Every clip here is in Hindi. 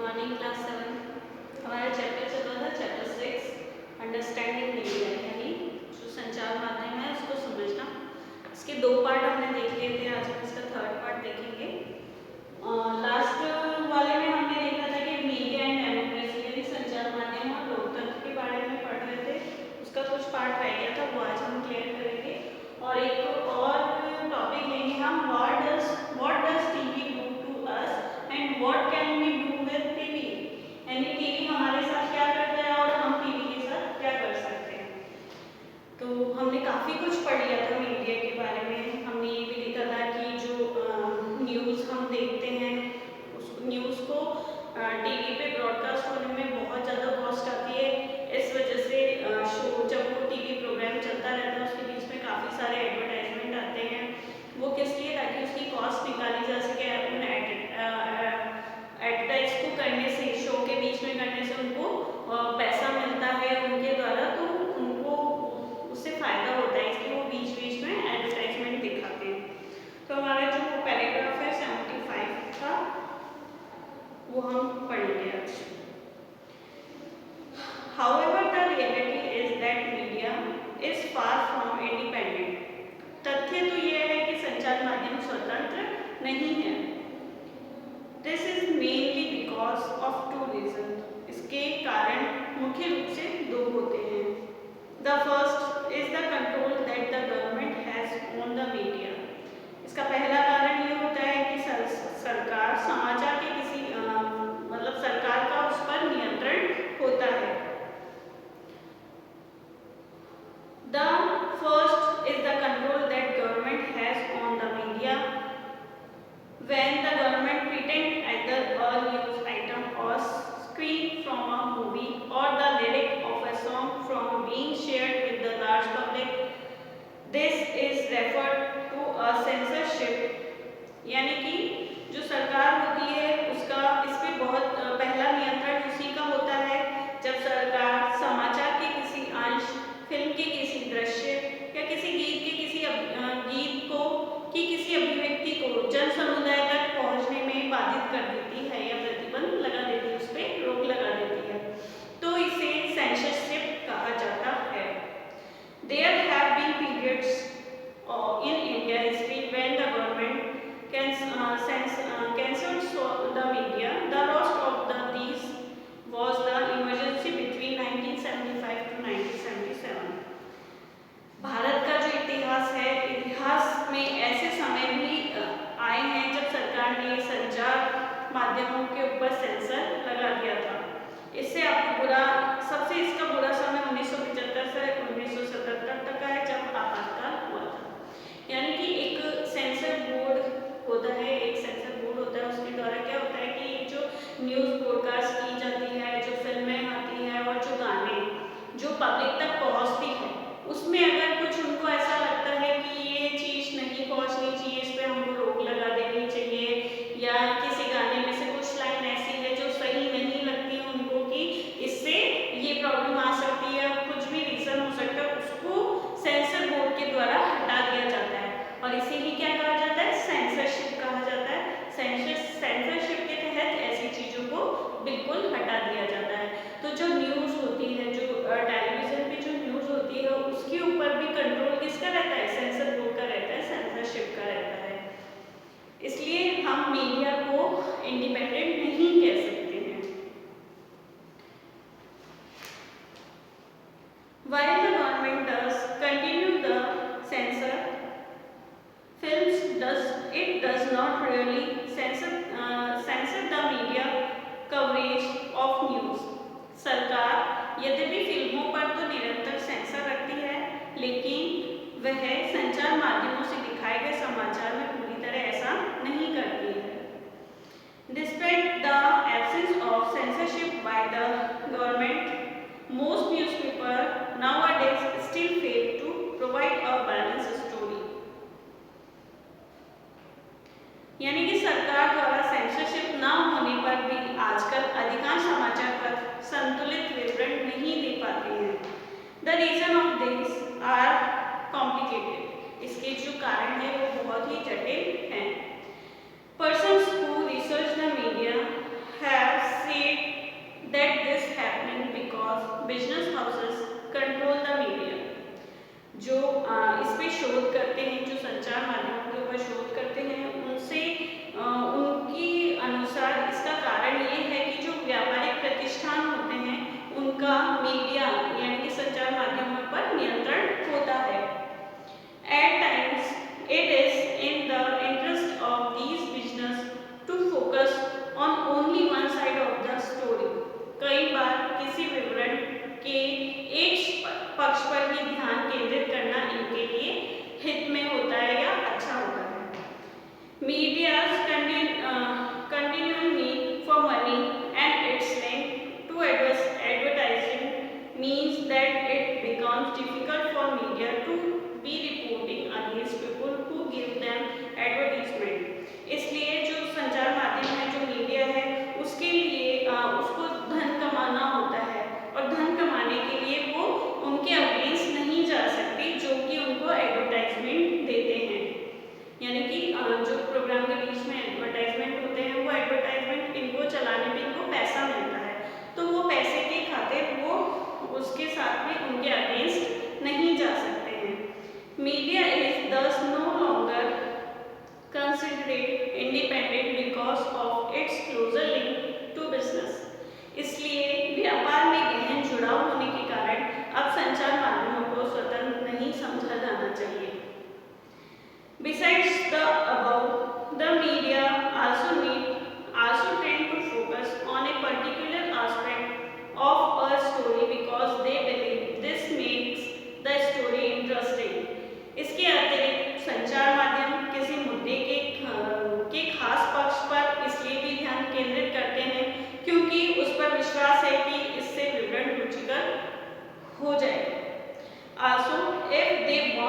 मॉर्निंग क्लास 7 हमारा चैप्टर चल रहा था चैप्टर 6 अंडरस्टैंडिंग मीडिया यानी जो संचार माध्यम है उसको समझना। इसके दो पार्ट हमने देख लिए थे, आज हम इसका थर्ड पार्ट देखेंगे। लास्ट वाले में हमने देखा था कि मीडिया एंड डेमोक्रेसी यानी संचार माध्यम और लोकतंत्र के बारे में पढ़ रहे थे। उसका कुछ पार्ट रह गया था, वो आज हम क्लियर करेंगे। और एक और टॉपिक लेंगे हम, what does TV do to us and what can we do with TV, यानी टीवी हमारे साथ क्या करता है और हम टीवी के साथ क्या कर सकते हैं। तो हमने काफ़ी कुछ पढ़ लिया था मीडिया के बारे में। हमने ये भी देखा था कि जो न्यूज़ हम देखते हैं उस न्यूज़ को टीवी पे ब्रॉडकास्ट होने में बहुत ज़्यादा कॉस्ट आती है। इस वजह से शो जब वो टीवी प्रोग्राम चलता रहता है उसके बीच में काफ़ी सारे एडवर्टाइजमेंट आते हैं। वो किस लिए, ताकि उसकी कॉस्ट निकाली जा सके। उन एडवर्टाइज को करने से, शो के बीच में करने से उनको पैसा मिलता है उनके द्वारा, तो उनको उससे फ़ायदा होता है, इसलिए वो बीच बीच में एडवर्टाइजमेंट दिखाते हैं। तो हमारा जो पैराग्राफ है 75 का वो हम पढ़ेंगे आज। However, the reality is that media is far from independent. तथ्य तो ये है कि संचार माध्यम स्वतंत्र नहीं है। This is mainly because of two reasons. इसके कारण मुख्य रूप से दो होते हैं। The first is the control that the government has on the media. इसका पहला कारण ये होता है कि सरकार समाचार के किसी मतलब सरकार का उस पर नियंत्रण होता है। The first is the control that government has on the media. When the government pretend either a news item or screen from a movie or the lyric of a song from being shared with the large public, this is referred to a censorship. यानी कि जो सरकार होती है उसका इस पे बहुत पहला नियंत्रण उसी का होता है जब सरकार समाचार के किसी अंश, फिल्म के किसी दृश्य या किसी गीत के किसी गीत को कि किसी अभिव्यक्ति को जन समुदाय तक पहुंचने में बाधित कर देती है या प्रतिबंध लगा देती है, उस पर रोक लगा देती है, तो इसे सेंसरशिप कहा जाता है। There have been periods in India history when the government censored the media. The last of these was the emergency between 1975 to 1977. Bharat का जो इतिहास है, इतिहास में ऐसे समय भी आए हैं जब सरकार ने संचार माध्यमों के ऊपर सेंसर लगा दिया था। इससे आपको सबसे इसका बुरा समय 1975 से 1977 तक का है जब आपातकाल हुआ था। यानी कि एक सेंसर बोर्ड होता है, उसके द्वारा क्या होता है कि जो न्यूज़ ब्रॉडकास्ट की जाती है, जो फिल्में आती हैं और जो गाने जो पब्लिक तक पहुंचती है, उसमें अगर कुछ उनको ऐसा लगता है कि ये चीज़ नहीं पहुंचनी चाहिए, इस पर हमको रोक लगा देनी चाहिए, या किसी गाने में से कुछ लाइन ऐसी है जो सही नहीं लगती उनको कि इससे ये प्रॉब्लम आ सकती है, कुछ भी रीज़न हो सकता है, उसको सेंसर बोर्ड के द्वारा हटा दिया जाता है। और इसे ही क्या कहा जाता है, सेंसरशिप कहा जाता है। सेंसरशिप के तहत ऐसी चीज़ों को बिल्कुल हटा दिया जाता है। तो जो न्यूज़ होती है, जो टेलीविज़न पे जो न्यूज़ होती है, उसके ऊपर भी कंट्रोल किसका रहता है, सेंसर बोर्ड का रहता है, सेंसरशिप का रहता है। इसलिए हम मीडिया को इंडिपेंडेंट नहीं कह सकते हैं। While the government does continue the censor films, it does not really censor the media coverage of news. सरकार यद्यपि फिल्मों पर तो निरंतर सेंसर रखती है, लेकिन वह संचार माध्यमों से दिखाए गए समाचार में पूरी तरह ऐसा नहीं करती है। Despite the absence of censorship by the government, most newspapers nowadays still fail to provide a balanced story. यानी कि सरकार द्वारा सेंसरशिप न होने पर भी आजकल अधिकांश समाचार पत्र संतुलित विवरण नहीं दे पाते हैं। The reason of this are complicated. इसके जो कारण है वो बहुत ही जटिल हैं। Persons who research the media have said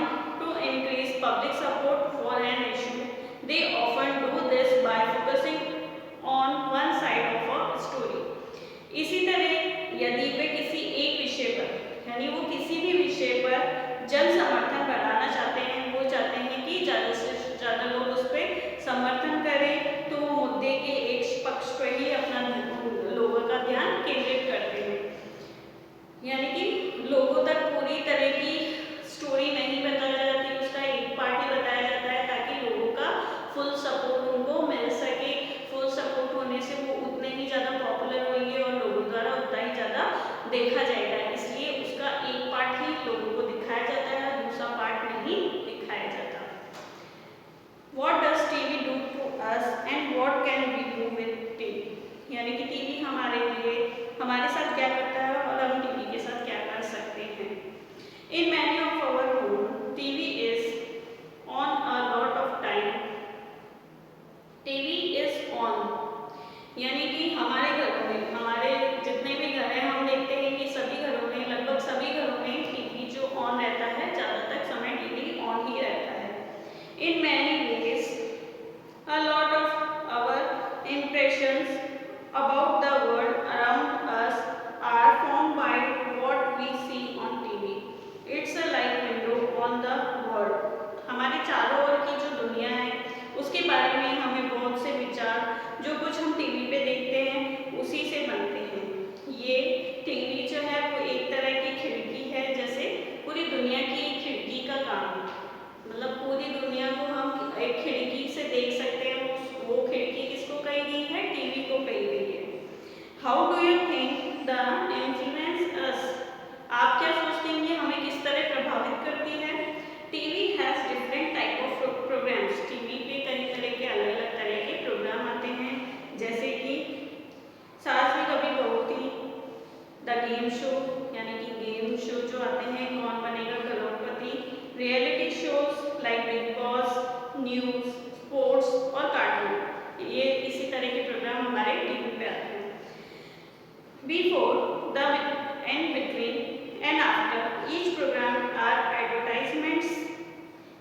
want to increase public support for an issue, they often do this by focusing on one side of a story. इसी तरह यदि वे किसी एक विषय पर यानी वो किसी भी विषय पर जन समर्थन बढ़ाना चाहते हैं, वो चाहते हैं कि ज़्यादा से ज़्यादा लोग उस पर समर्थन करें, तो वो मुद्दे के एक पक्ष पर ही अपना लोगों का ध्यान केंद्रित करते हैं। यानी कि लोगों तक पूरी तरह की स्टोरी नहीं बताई जाती, उसका एक पार्ट ही बताया जाता है ताकि लोगों का फुल सपोर्ट उनको मिल सके। फुल सपोर्ट होने से वो उतने ही ज़्यादा पॉपुलर होंगे और लोगों द्वारा उतना ही ज़्यादा देखा जाएगा, इसलिए उसका एक पार्ट ही लोगों को दिखाया जाता है, दूसरा पार्ट नहीं दिखाया जाता। What does TV do to us and what can we do with TV? यानी कि टीवी हमारे लिए हमारे साथ क्या करता है और हम टीवी के साथ क्या कर सकते हैं। In many of our home, TV is on a lot of time. TV is on, यानी कि हमारे घरों में, हमारे जितने भी घर हैं, हम देखते हैं कि सभी घरों में, लगभग सभी घरों में टीवी जो ऑन रहता है, ज़्यादातर समय टीवी ऑन ही रहता है। In many ways, a lot of our impressions about the world around us are formed by what we see on TV. It's a like window on the world. हमारे चारों ओर की जो दुनिया है, उसके बारे में हमें बहुत से विचार, जो कुछ हम टीवी पे देखते हैं, उसी से बनते हैं। ये टीवी जो है वो एक तरह की खिड़की है, जैसे पूरी दुनिया की एक खिड़की का काम, मतलब पूरी दुनिया को हम एक खिड़की से देख सकते हैं। वो खिड़की किसको कही गई है? टीवी को कही गई है। How do you think the influence अस? आप क्या सोचते हैं कि हमें किस तरह प्रभावित करती है? TV has different type of programs. TV पे कई तरह के अलग अलग तरह के प्रोग्राम आते हैं, जैसे कि सास भी कभी बहू थी, द गेम शो, यानी कि गेम शो जो आते हैं, Kaun Banega Crorepati, reality shows like Bigg Boss, news, sports और कार्टून, ये इसी तरह के प्रोग्राम हमारे टीवी पे आते हैं। Before the end between and after each program are advertisements,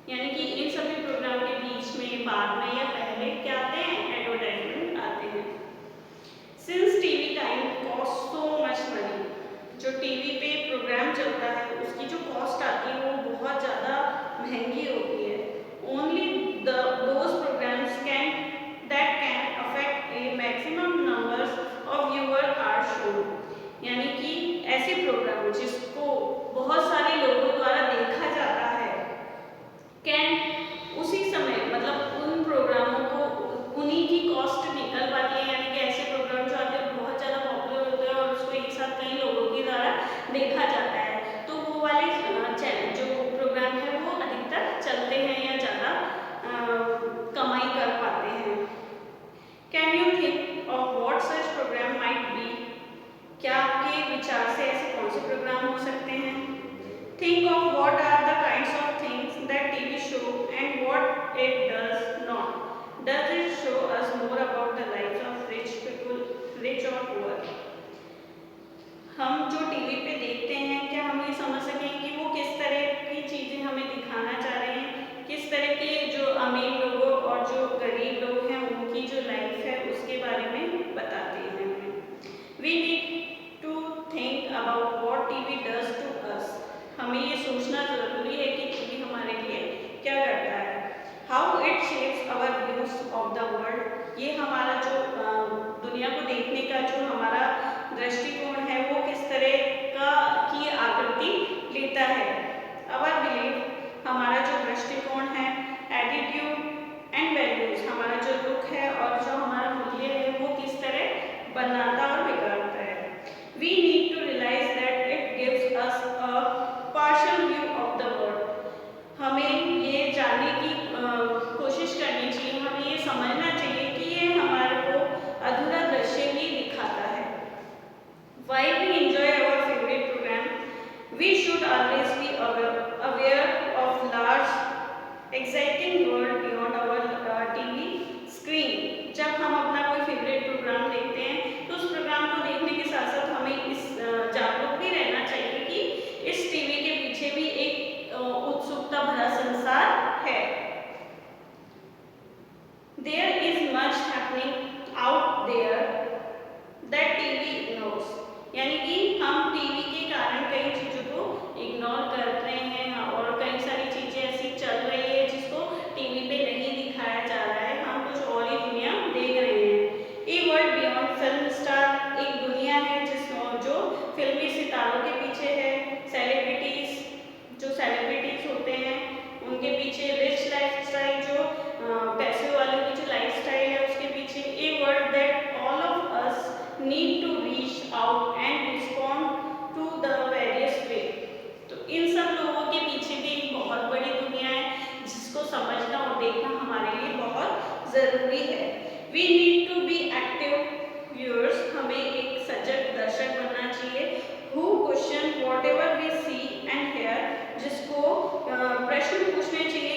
यानी कि इन सभी प्रोग्राम के बीच में, बाद में या पहले क्या आते हैं? एडवर्टाइजमेंट आते हैं। Since TV time cost so much money, जो टीवी पे प्रोग्राम चलता है उसकी जो कॉस्ट आती है वो बहुत ज़्यादा महंगी होती है। Only those programs can affect a maximum numbers of viewer are shown, यानी कि ऐसे प्रोग्राम जिसको बहुत सारे लोगों ज़रूरी है। We need to be active viewers, हमें एक सजग दर्शक बनना चाहिए। Who question whatever we see and hear, जिसको प्रश्न पूछने चाहिए